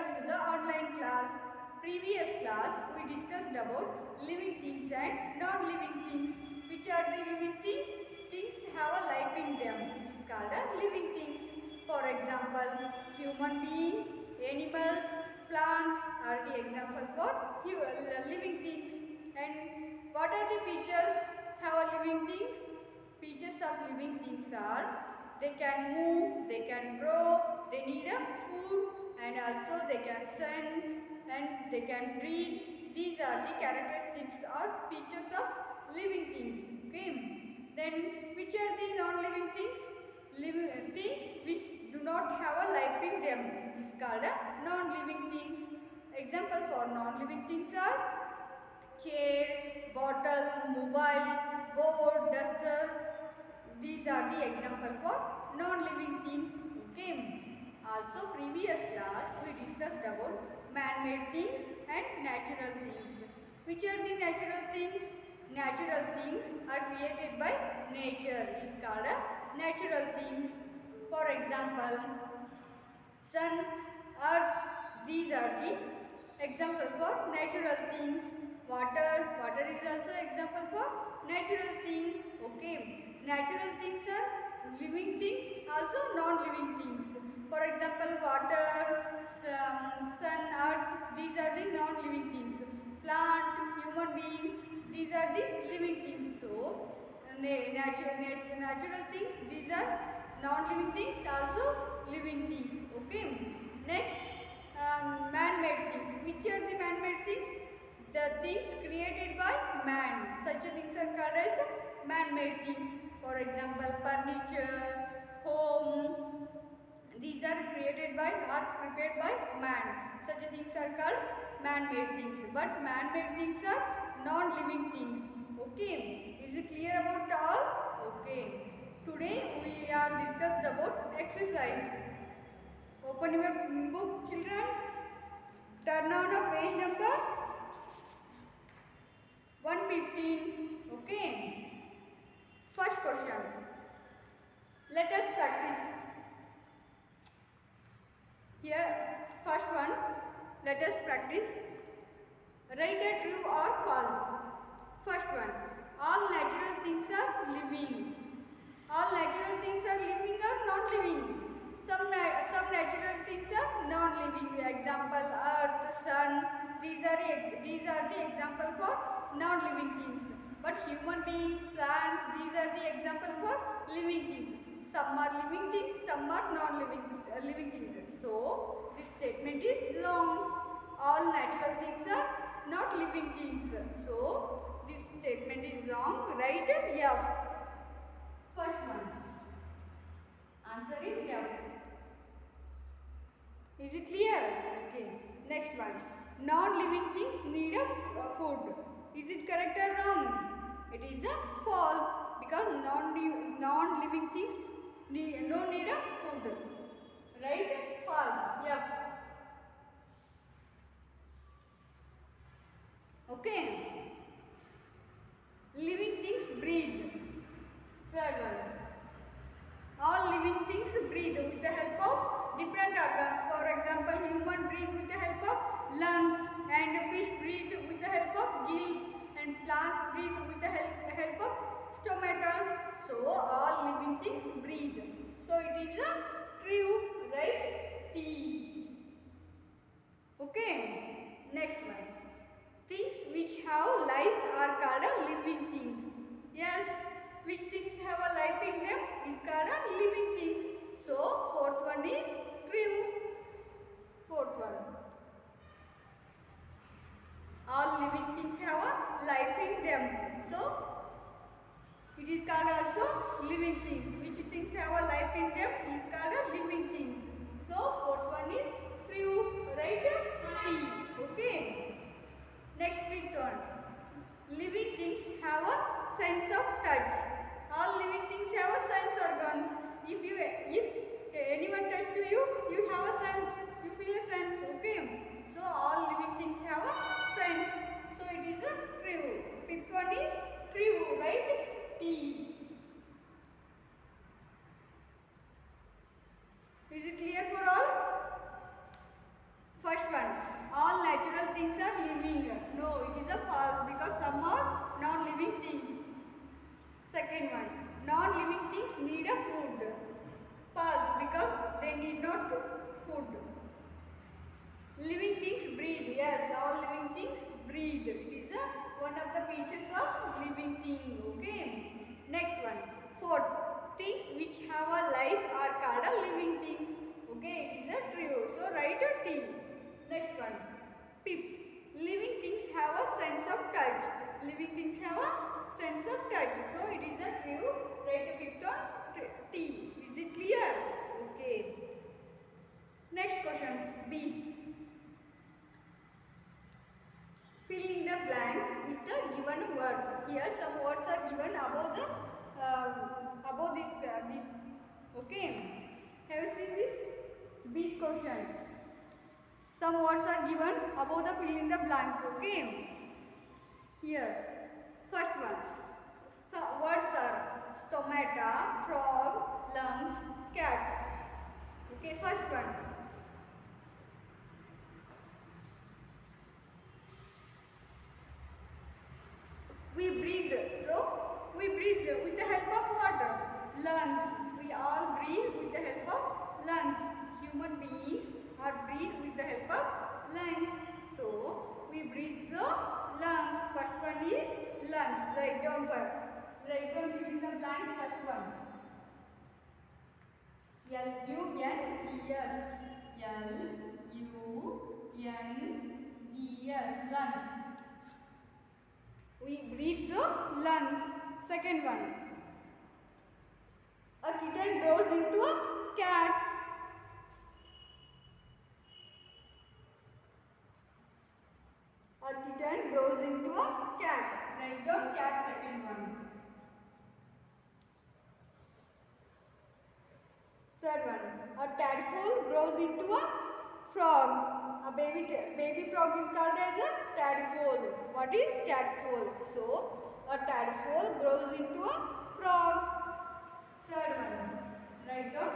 welcome to the online class. Previous class we discussed about living things and non-living things. Which are the living things? Things have a life in them. Is called a living things. For example, human beings, animals, plants are the example for living things. And what are the features have a living things? Features of living things are they can move, they can grow, they need a food, and also they can sense and they can breathe. These are the characteristics or features of living things. Okay. Then which are the non-living things? Living things which do not have a life in them is called a non-living things. Example for non-living things are chair, bottle, mobile, board, duster. These are the example for non-living things. Okay. Also previous class we discussed about man-made things and natural things. Which are the natural things? Natural things are created by nature is called a natural things. For example, sun, earth, these are the example for natural things. Water is also example for natural thing. Okay. Natural things are living things, also non-living things. For example, water, sun, earth, these are the non-living things. Plant, human being, these are the living things. So, natural things, these are non-living things, also living things. Okay. Next, man-made things. Which are the man-made things? The things created by man. Such things are called as man-made things. For example, furniture, home, these are created by or prepared by man. Such things are called man-made things. But man-made things are non-living things. Okay. Is it clear about all? Okay. Today we are discussed about exercise. Open your book, children. Turn on a page number 115. Okay. First question. Let us practice. Here, first one. Let us practice. Write a true or false. First one. All natural things are living. All natural things are living or non-living. Some natural things are non-living. Example, earth, sun. These are the example for non-living things. But human beings, plants, these are the example for living things. Some are living things, some are non-living things. So this statement is long. All natural things are not living things. So this statement is long. Write F. First one. Answer is F. Is it clear? Okay. Next one. Non-living things need a food. Is it correct or wrong? It is a false because non-living things don't need a food. Right? False. Yep. Okay. Living things breathe. Third one. All living things breathe with the help of different organs. For example, human breathe with the help of lungs, and fish breathe with the help of gills, and plants breathe with the help of stomata. So all living things breathe. So it is a true, right? T. Okay. Next one. Things which have life are called a living things. Yes. Which things have a life in them is called a living things. So fourth one is true. Fourth one. All living things have a life in them. So it is called also living things. Which things have a life in them is called a living things. So things are living. No, it is a false because some are non-living things. Second one, non-living things need a food. False because they need not food. Living things breathe. Yes, all living things breathe. It is one of the features of living thing. Okay. Next one. Fourth, things which have a life are called a living things. Okay, it is a true. So write a T. Next one. Fifth, living things have a sense of touch. Living things have a sense of touch. So it is a true. Write a fifth on T. Is it clear? Okay. Next question. B. Fill in the blanks with the given words. Here some words are given above this. Okay. Have you seen this? Big question. Some words are given above the fill in the blanks. Okay. Here. First one. So words are stomata, frog, lungs, cat. Okay. First one. We breathe. So, we breathe with the help of what? Lungs. We all breathe with the help of lungs. Human beings are breathe with the help of lungs. So, we breathe the lungs. First one is lungs. Write down first. Write down fill in the blanks. First one. L-U-N-G-S. L-U-N-G-S. Lungs. We breathe the lungs. Second one. A kitten grows into a cat. A kitten grows into a cat. Write down cat second one. Third one. A tadpole grows into a frog. A baby frog is called as a tadpole. What is tadpole? So, a tadpole grows into a frog. Third one. Write down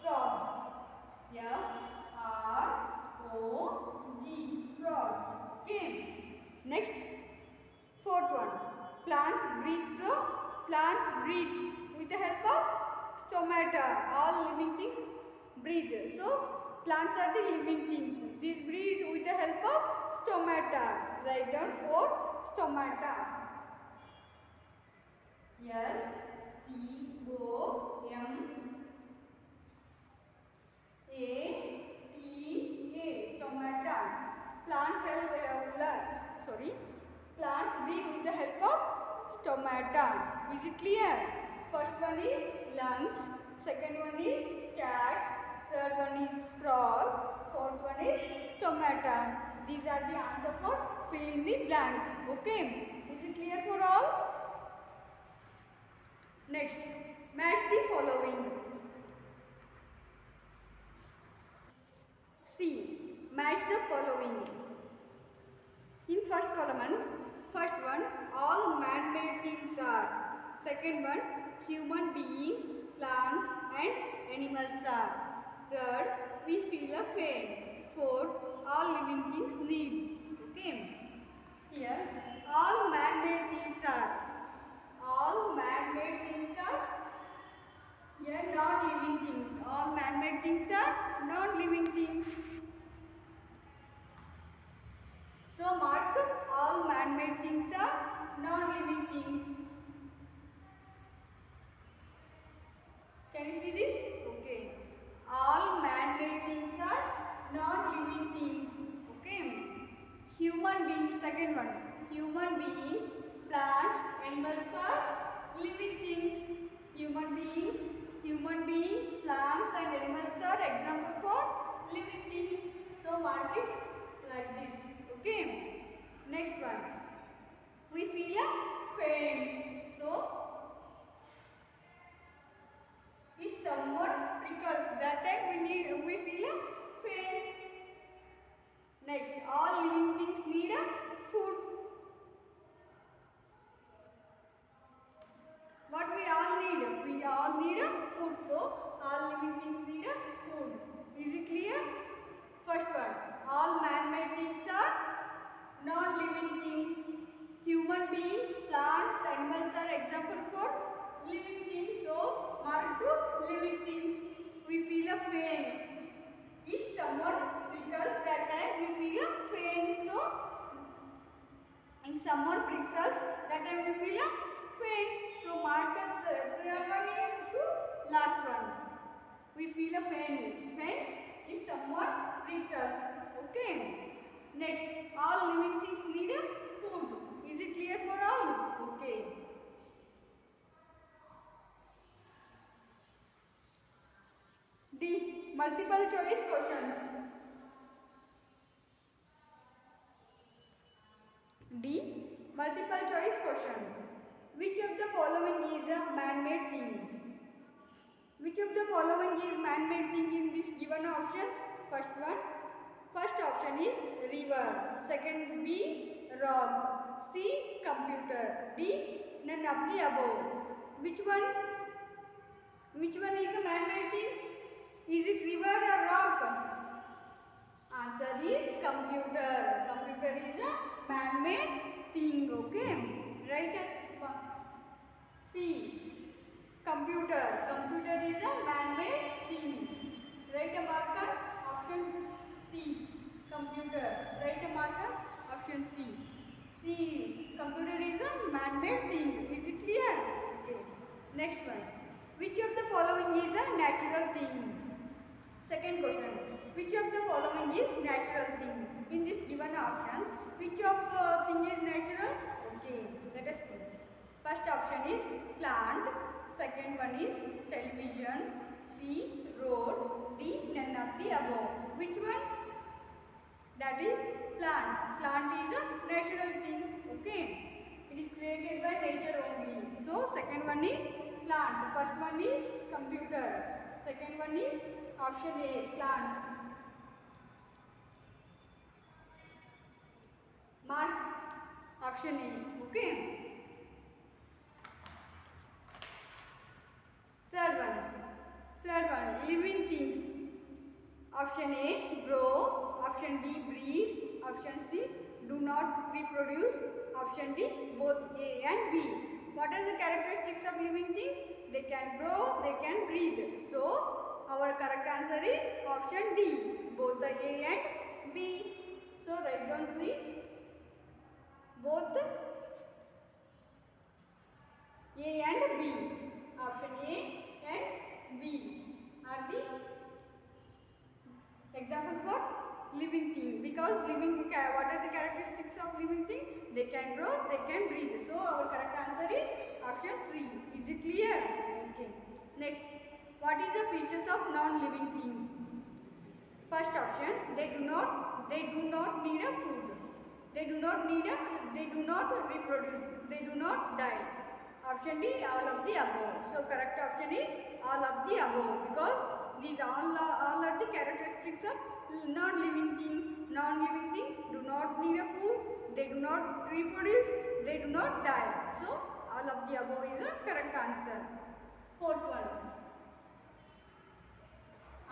frog. F-R-O-G. Frog. Okay. Next. Fourth one. Plants breathe with the help of stomata. All living things breathe. So, plants are the living things. These breathe with the help of stomata. Write down 4 stomata. S-T-O-M-A-T-A. Stomata. Plants breathe with the help of stomata. Is it clear? First one is lungs. Second one is cat. Third one is frog. Fourth one is stomata. These are the answer for fill in the blanks. Okay. Is it clear for all? Next. Match the following. C. Match the following. In first column, first one, all man-made things are. Second one, human beings, plants and animals are. Third, we feel a pain. Fourth, all living things need. Okay. Here, all man-made things are. All man-made things are. Here, non-living things. All man-made things are non-living things. So, mark all man-made things are non-living things. Can you see this? Okay. All man-made things are non-living things. Okay. Human beings, second one. Human beings, plants, animals are living things. Human beings, plants and animals are example for living things. So mark it like this. Okay. Next one. We feel a pain. So it somewhat prickles. That time we feel a pain. Next, all living things need a food. What we all need? We all need a food. So all living things need a food. Is it clear? First one. All man-made things are living things. So mark to living things. We feel a pain. If someone pricks us, that time we feel a pain. So if someone pricks us, that time we feel a pain. So mark the third one is to last one. We feel a pain if someone pricks us. Okay. Next, all living things need a food. Is it clear for all? Okay. D. Multiple choice questions. D. Multiple choice question. Which of the following is a man-made thing? Which of the following is man-made thing in these given options? First option is river. Second, B, rock. C, computer. D, none of the above. Which one? Which one is a man-made thing? Is it river or rock? Answer is computer. Computer is a man-made thing. Okay. Right at C. Computer. Computer is a man-made thing. Write a marker. Option C. Computer. Write a marker. Option C. C. Computer is a man-made thing. Is it clear? Okay. Next one. Which of the following is a natural thing? Second question. Which of the following is natural thing? In this given options, which of thing is natural? Okay. Let us see. First option is plant. Second one is television. C. Road. D. None of the above. Which one? That is plant. Plant is a natural thing. Okay. It is created by nature only. So second one is plant. First one is computer. Second one is option A, plant. Mark option A. Okay. Third one, living things. Option A, grow. Option B, breathe. Option C, do not reproduce. Option D, both A and B. What are the characteristics of living things? They can grow, they can breathe. So, our correct answer is option D, both the A and B. So, write down 3. Both A and B. Option A and B are the example for living thing. Because what are the characteristics of living thing? They can grow, they can breathe. So our correct answer is option 3. Is it clear? Okay. Next, what is the features of non-living things? First option, they do not need a food. They do not reproduce. They do not die. Option D, all of the above. So correct option is all of the above, because these all are the characteristics of non-living thing. Non-living thing do not need a food. They do not reproduce. They do not die. So all of the above is the correct answer. Fourth one.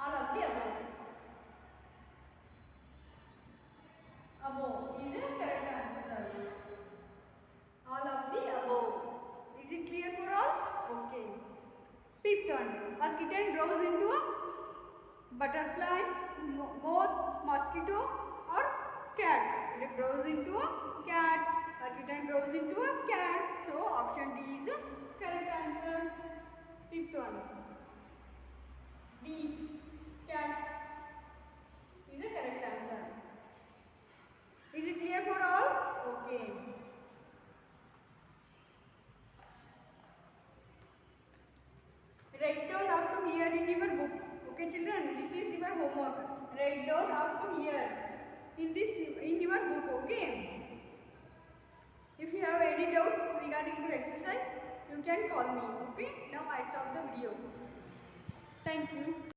All of the above. Above is the correct answer. All of the above. Is it clear for all? Okay. Fifth one. A kitten grows into a butterfly, moth, mosquito or cat. It grows into a cat. A kitten grows into a cat. So option D is the correct answer. Fifth one. D. Cat is the correct answer. Is it clear for all? Okay. Write down up to here in your book. Okay, children, this is your homework. Write down up to here in your book. Okay. If you have any doubts regarding to exercise, you can call me. Okay. Now I stop the video. Thank you.